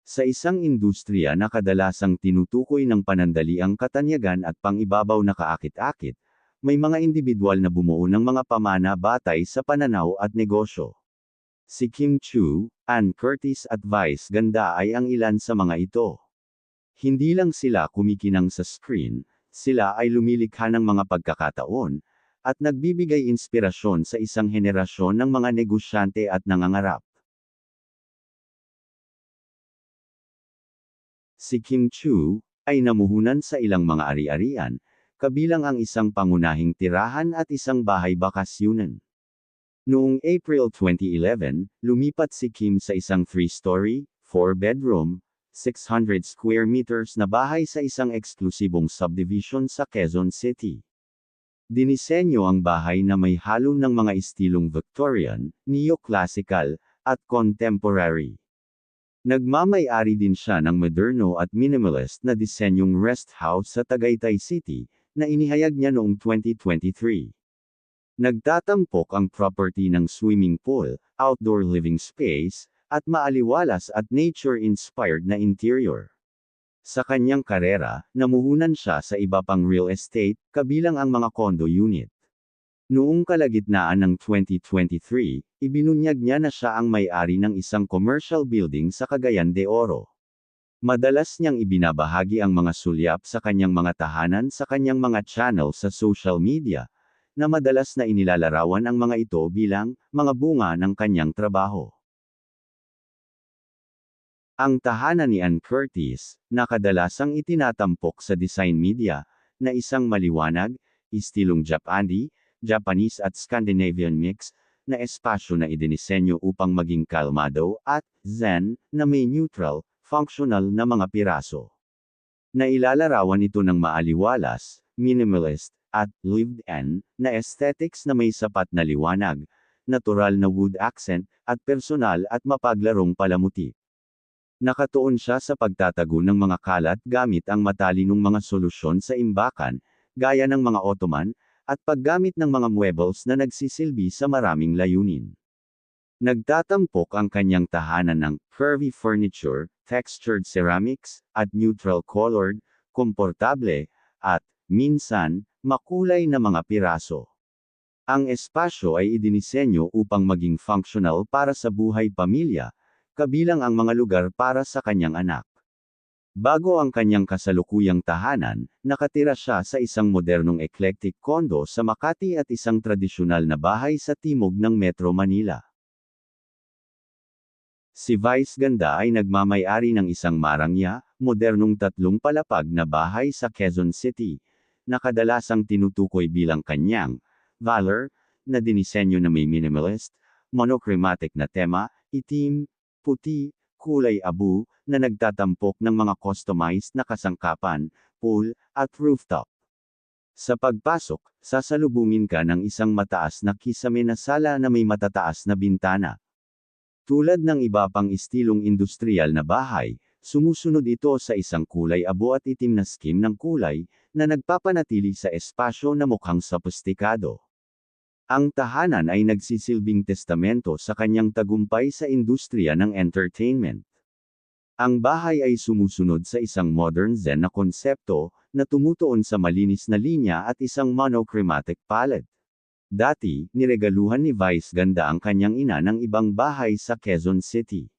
Sa isang industriya na kadalasang tinutukoy ng panandaliang katanyagan at pangibabaw na kaakit-akit, may mga individual na bumuo ng mga pamana batay sa pananaw at negosyo. Si Kim Chiu, Ann Curtis at Vice Ganda ay ang ilan sa mga ito. Hindi lang sila kumikinang sa screen, sila ay lumilikha ng mga pagkakataon, at nagbibigay inspirasyon sa isang henerasyon ng mga negosyante at nangangarap. Si Kim Chiu ay namuhunan sa ilang mga ari-arian, kabilang ang isang pangunahing tirahan at isang bahay bakasyunan. Noong April 2011, lumipat si Kim sa isang 3-story, 4-bedroom, 600 square meters na bahay sa isang eksklusibong subdivision sa Quezon City. Dinisenyo ang bahay na may halo ng mga estilong Victorian, Neoclassical, at Contemporary. Nagmamay-ari din siya ng moderno at minimalist na disenyong rest house sa Tagaytay City, na inihayag niya noong 2023. Nagtatampok ang property ng swimming pool, outdoor living space, at maaliwalas at nature-inspired na interior. Sa kanyang karera, namuhunan siya sa iba pang real estate, kabilang ang mga condo unit. Noong kalagitnaan ng 2023, ibinunyag niya na siya ang may-ari ng isang commercial building sa Cagayan de Oro. Madalas niyang ibinabahagi ang mga sulyap sa kanyang mga tahanan sa kanyang mga channel sa social media, na madalas na inilalarawan ang mga ito bilang mga bunga ng kanyang trabaho. Ang tahanan ni Ann Curtis, na kadalasang itinatampok sa design media, na isang maliwanag, istilong Japanese at Scandinavian mix, na espasyo na idinisenyo upang maging kalmado at zen, na may neutral, functional na mga piraso. Nailalarawan ito ng maaliwalas, minimalist, at lived-in, na aesthetics na may sapat na liwanag, natural na wood accent, at personal at mapaglarong palamuti. Nakatuon siya sa pagtatago ng mga kalat gamit ang matalinong mga solusyon sa imbakan, gaya ng mga ottoman, at paggamit ng mga muebles na nagsisilbi sa maraming layunin. Nagtatampok ang kanyang tahanan ng curvy furniture, textured ceramics, at neutral colored, komportable, at, minsan, makulay na mga piraso. Ang espasyo ay idinisenyo upang maging functional para sa buhay pamilya, kabilang ang mga lugar para sa kanyang anak. Bago ang kanyang kasalukuyang tahanan, nakatira siya sa isang modernong eclectic condo sa Makati at isang tradisyonal na bahay sa timog ng Metro Manila. Si Vice Ganda ay nagmamay-ari ng isang marangya, modernong 3 palapag na bahay sa Quezon City, na kadalasang tinutukoy bilang kanyang valor, na dinisenyo na may minimalist, monochromatic na tema, itim, puti, kulay abu, na nagtatampok ng mga customized na kasangkapan, pool, at rooftop. Sa pagpasok, sasalubungin ka ng isang mataas na kisame na sala na may matataas na bintana. Tulad ng iba pang estilong industrial na bahay, sumusunod ito sa isang kulay abo at itim na scheme ng kulay, na nagpapanatili sa espasyo na mukhang sophisticado. Ang tahanan ay nagsisilbing testamento sa kanyang tagumpay sa industriya ng entertainment. Ang bahay ay sumusunod sa isang modern zen na konsepto, na tumutuon sa malinis na linya at isang monochromatic palette. Dati, niregaluhan ni Vice Ganda ang kanyang ina ng ibang bahay sa Quezon City.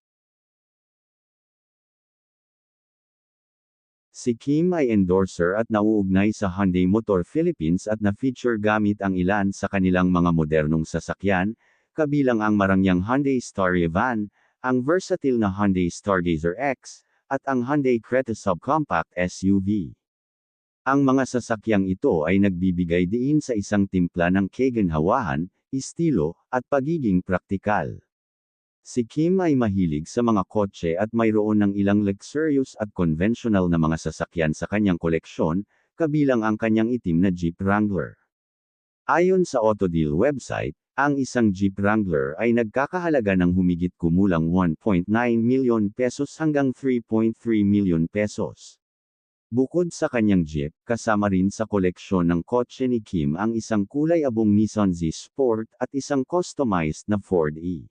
Si Kim ay endorser at nauugnay sa Hyundai Motor Philippines at na-feature gamit ang ilan sa kanilang mga modernong sasakyan, kabilang ang marangyang Hyundai Staria van, ang versatile na Hyundai Stargazer X, at ang Hyundai Creta Subcompact SUV. Ang mga sasakyang ito ay nagbibigay diin sa isang timpla ng kaginhawahan, estilo, at pagiging praktikal. Si Kim ay mahilig sa mga kotse at mayroon ng ilang luxurious at conventional na mga sasakyan sa kanyang koleksyon, kabilang ang kanyang itim na Jeep Wrangler. Ayon sa Autodeal website, ang isang Jeep Wrangler ay nagkakahalaga ng humigit kumulang 1.9 milyon pesos hanggang 3.3 milyon pesos. Bukod sa kanyang Jeep, kasama rin sa koleksyon ng kotse ni Kim ang isang kulay abong Nissan Z Sport at isang customized na Ford E.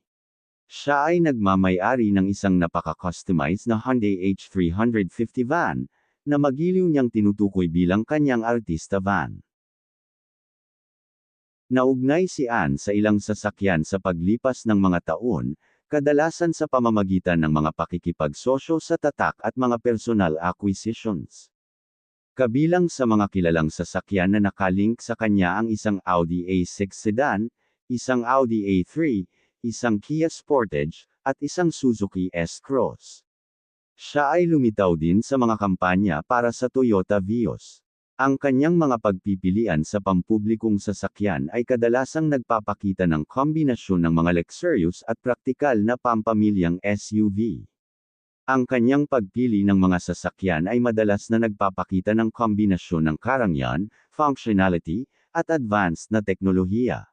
Siya ay nagmamay-ari ng isang napaka-customized na Hyundai H350 van, na magiliw niyang tinutukoy bilang kanyang artista van. Naugnay si Ann sa ilang sasakyan sa paglipas ng mga taon, kadalasan sa pamamagitan ng mga pakikipagsosyo sa tatak at mga personal acquisitions. Kabilang sa mga kilalang sasakyan na nakalink sa kanya ang isang Audi A6 sedan, isang Audi A3, isang Kia Sportage, at isang Suzuki S-Cross. Siya ay lumitaw din sa mga kampanya para sa Toyota Vios. Ang kanyang mga pagpipilian sa pampublikong sasakyan ay kadalasang nagpapakita ng kombinasyon ng mga luxurious at praktikal na pampamilyang SUV. Ang kanyang pagpili ng mga sasakyan ay madalas na nagpapakita ng kombinasyon ng karangyaan, functionality, at advanced na teknolohiya.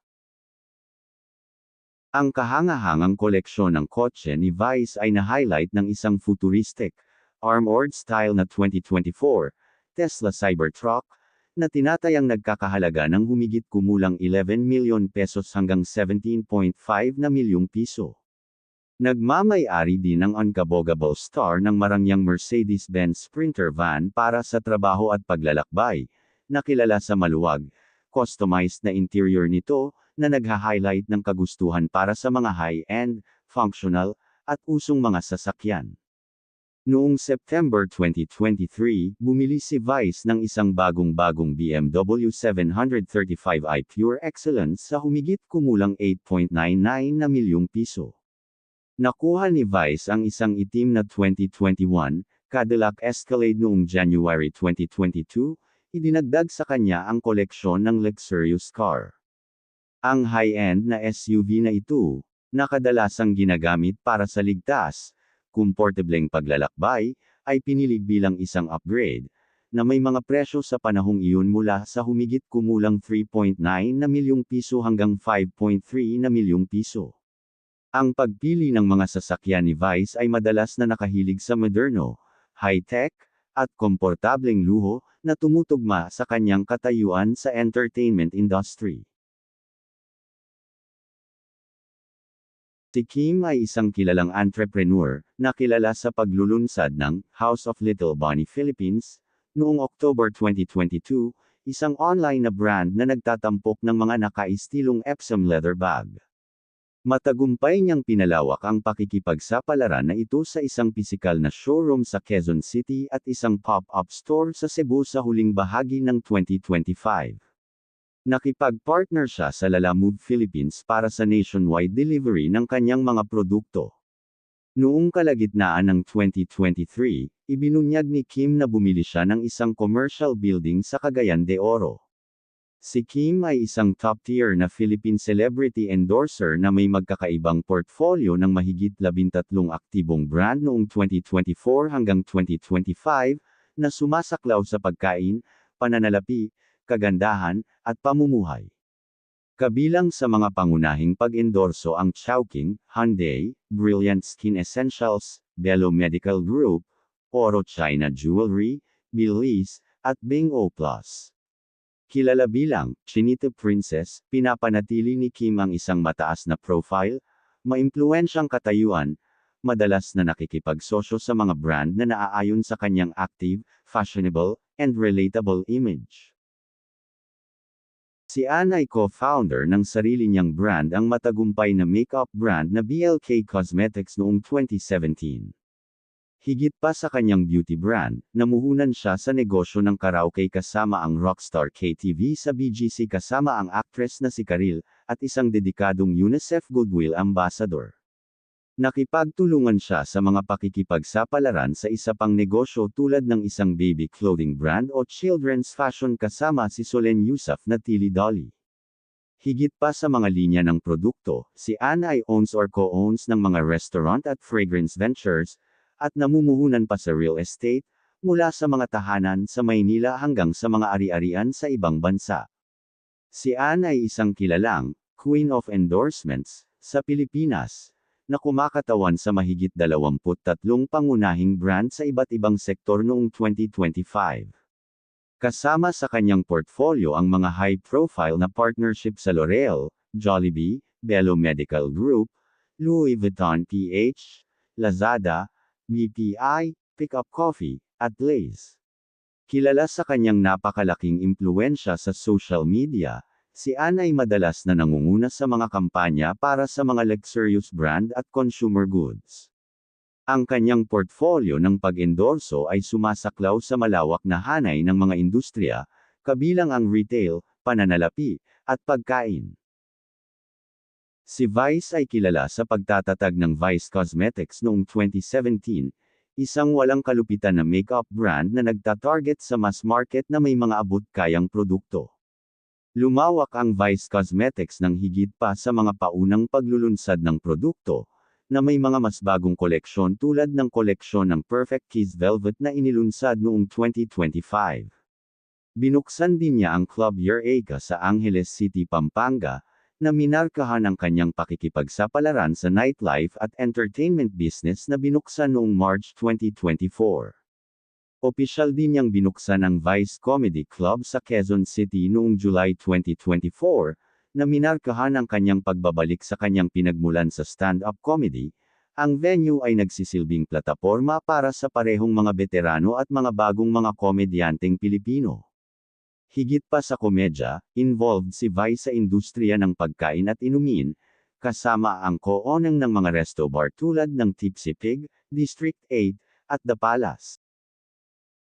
Ang kahangahangang koleksyon ng kotse ni Vice ay na-highlight ng isang futuristic, armored style na 2024 Tesla Cybertruck, na tinatayang nagkakahalaga ng humigit kumulang 11 milyon pesos hanggang 17.5 na milyong piso. Nagmamay-ari din ng unkabogable star ng marangyang Mercedes-Benz Sprinter van para sa trabaho at paglalakbay, na kilala sa maluwag, customized na interior nito, na nagha-highlight ng kagustuhan para sa mga high-end, functional, at usong mga sasakyan. Noong September 2023, bumili si Vice ng isang bagong-bagong BMW 735i Pure Excellence sa humigit kumulang 8.99 na milyong piso. Nakuha ni Vice ang isang itim na 2021 Cadillac Escalade noong January 2022, idinagdag sa kanya ang koleksyon ng luxurious car. Ang high-end na SUV na ito, na kadalasang ginagamit para sa ligtas, komportableng paglalakbay, ay pinili bilang isang upgrade, na may mga presyo sa panahong iyon mula sa humigit kumulang 3.9 na milyong piso hanggang 5.3 na milyong piso. Ang pagpili ng mga sasakyan ni Vice ay madalas na nakahilig sa moderno, high-tech, at komportableng luho, na tumutugma sa kanyang katayuan sa entertainment industry. Si Kim ay isang kilalang entrepreneur, na kilala sa paglulunsad ng House of Little Bonnie Philippines, noong October 2022, isang online na brand na nagtatampok ng mga nakaistilong Epsom leather bag. Matagumpay niyang pinalawak ang pakikipagsapalaran na ito sa isang pisikal na showroom sa Quezon City at isang pop-up store sa Cebu sa huling bahagi ng 2025. Nakipag-partner siya sa Lalamove Philippines para sa nationwide delivery ng kanyang mga produkto. Noong kalagitnaan ng 2023, ibinunyag ni Kim na bumili siya ng isang commercial building sa Cagayan de Oro. Si Kim ay isang top-tier na Philippine celebrity endorser na may magkakaibang portfolio ng mahigit 13 aktibong brand noong 2024 hanggang 2025, na sumasaklaw sa pagkain, pananalapi, kagandahan, at pamumuhay. Kabilang sa mga pangunahing pag-endorso ang Chowking, Hyundai, Brilliant Skin Essentials, Bello Medical Group, Oro China Jewelry, Belize, at Bing O+. Kilala bilang Chinita Princess, pinapanatili ni Kim ang isang mataas na profile, maimpluwensyang katayuan, madalas na nakikipagsosyo sa mga brand na naaayon sa kanyang active, fashionable, and relatable image. Si Ann ay co-founder ng sarili niyang brand, ang matagumpay na makeup brand na BLK Cosmetics noong 2017. Higit pa sa kanyang beauty brand, namuhunan siya sa negosyo ng karaoke kasama ang rockstar KTV sa BGC kasama ang actress na si Karil, at isang dedikadong UNICEF Goodwill Ambassador. Nakipagtulungan siya sa mga pakikipagsapalaran sa isa pang negosyo tulad ng isang baby clothing brand o children's fashion kasama si Solen Yusuf na Tilly Dolly. Higit pa sa mga linya ng produkto, si Ann ay owns or co-owns ng mga restaurant at fragrance ventures, at namumuhunan pa sa real estate, mula sa mga tahanan sa Maynila hanggang sa mga ari-arian sa ibang bansa. Si Ann ay isang kilalang Queen of Endorsements sa Pilipinas, na kumakatawan sa mahigit 23 pangunahing brand sa iba't ibang sektor noong 2025. Kasama sa kanyang portfolio ang mga high-profile na partnership sa L'Oreal, Jollibee, Bello Medical Group, Louis Vuitton PH, Lazada, BPI, Pickup Coffee, at Lay's. Kilala sa kanyang napakalaking impluwensya sa social media, si Ann ay madalas na nangunguna sa mga kampanya para sa mga luxurious brand at consumer goods. Ang kanyang portfolio ng pag-endorso ay sumasaklaw sa malawak na hanay ng mga industriya, kabilang ang retail, pananalapi, at pagkain. Si Vice ay kilala sa pagtatatag ng Vice Cosmetics noong 2017, isang walang kalupitan na makeup brand na nagtatarget sa mass market na may mga abot-kayang produkto. Lumawak ang Vice Cosmetics ng higit pa sa mga paunang paglulunsad ng produkto, na may mga mas bagong koleksyon tulad ng koleksyon ng Perfect Kiss Velvet na inilunsad noong 2025. Binuksan din niya ang Club Eureka sa Angeles City, Pampanga, na minarkahan ang kanyang pakikipagsapalaran sa nightlife at entertainment business na binuksan noong March 2024. Opisyal din niyang binuksan ang Vice Comedy Club sa Quezon City noong July 2024, na minarkahan ang kanyang pagbabalik sa kanyang pinagmulan sa stand-up comedy. Ang venue ay nagsisilbing plataporma para sa parehong mga veterano at mga bagong mga komedyanteng Pilipino. Higit pa sa komedya, involved si Vice sa industriya ng pagkain at inumin, kasama ang co-owner ng mga resto bar tulad ng Tipsy Pig, District 8, at The Palace.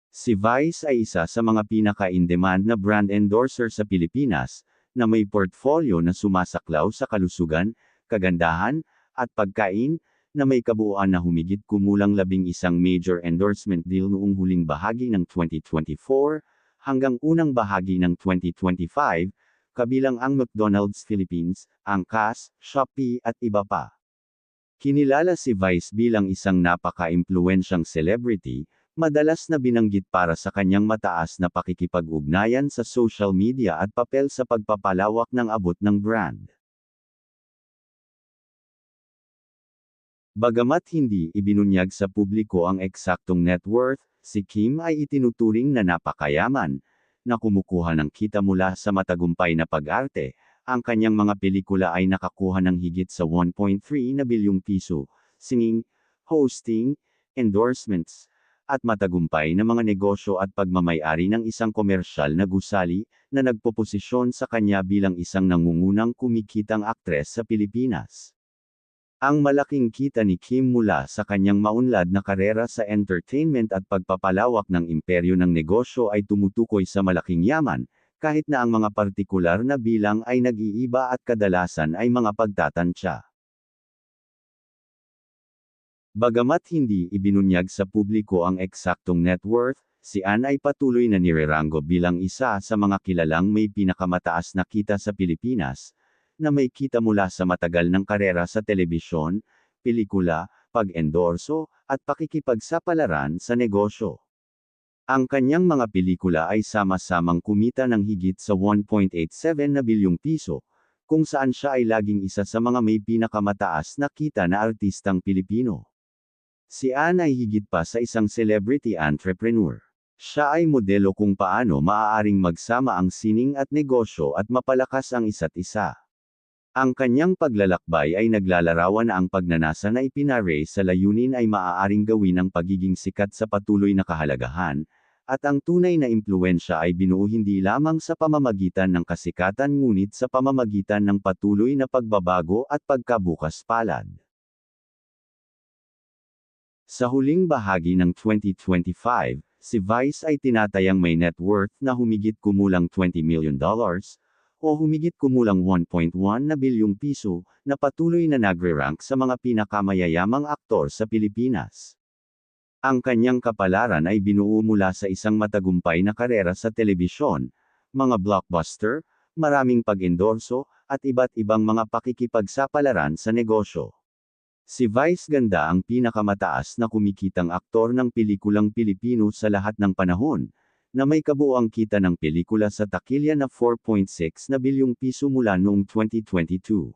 Si Vice ay isa sa mga pinaka-in-demand na brand endorser sa Pilipinas, na may portfolio na sumasaklaw sa kalusugan, kagandahan, at pagkain, na may kabuuan na humigit kumulang 11 major endorsement deal noong huling bahagi ng 2024, hanggang unang bahagi ng 2025, kabilang ang McDonald's Philippines, Angkas, Shopee at iba pa. Kinilala si Vice bilang isang napaka-impluwensyang celebrity, madalas na binanggit para sa kanyang mataas na pakikipag-ugnayan sa social media at papel sa pagpapalawak ng abot ng brand. Bagamat hindi ibinunyag sa publiko ang eksaktong net worth, si Kim ay itinuturing na napakayaman, na kumukuha ng kita mula sa matagumpay na pag-arte. Ang kanyang mga pelikula ay nakakuha ng higit sa 1.3 na bilyong piso, singing, hosting, endorsements, at matagumpay na mga negosyo at pagmamay-ari ng isang komersyal na gusali, na nagpoposisyon sa kanya bilang isang nangungunang kumikitang aktres sa Pilipinas. Ang malaking kita ni Kim mula sa kanyang maunlad na karera sa entertainment at pagpapalawak ng imperyo ng negosyo ay tumutukoy sa malaking yaman, kahit na ang mga partikular na bilang ay nag-iiba at kadalasan ay mga pagtatansya. Bagamat hindi ibinunyag sa publiko ang eksaktong net worth, si Ann ay patuloy na nireranggo bilang isa sa mga kilalang may pinakamataas na kita sa Pilipinas, na may kita mula sa matagal ng karera sa telebisyon, pelikula, pag-endorso, at pakikipagsapalaran sa negosyo. Ang kanyang mga pelikula ay sama-samang kumita ng higit sa 1.87 na bilyong piso, kung saan siya ay laging isa sa mga may pinakamataas na kita na artistang Pilipino. Si Ann ay higit pa sa isang celebrity entrepreneur. Siya ay modelo kung paano maaaring magsama ang sining at negosyo at mapalakas ang isa't isa. Ang kanyang paglalakbay ay naglalarawan na ang pagnanasa na ipinare sa layunin ay maaaring gawin ang pagiging sikat sa patuloy na kahalagahan, at ang tunay na impluwensya ay binuo hindi lamang sa pamamagitan ng kasikatan ngunit sa pamamagitan ng patuloy na pagbabago at pagkabukas palad. Sa huling bahagi ng 2025, si Vice ay tinatayang may net worth na humigit kumulang $20 million, o humigit kumulang 1.1 na bilyong piso, na patuloy na nagre-rank sa mga pinakamayayamang aktor sa Pilipinas. Ang kanyang kapalaran ay binuo mula sa isang matagumpay na karera sa telebisyon, mga blockbuster, maraming pag-endorso, at iba't ibang mga pakikipagsapalaran sa negosyo. Si Vice Ganda ang pinakamataas na kumikitang aktor ng pelikulang Pilipino sa lahat ng panahon, na may kabuuang kita ng pelikula sa takilya na 4.6 na bilyong piso mula noong 2022.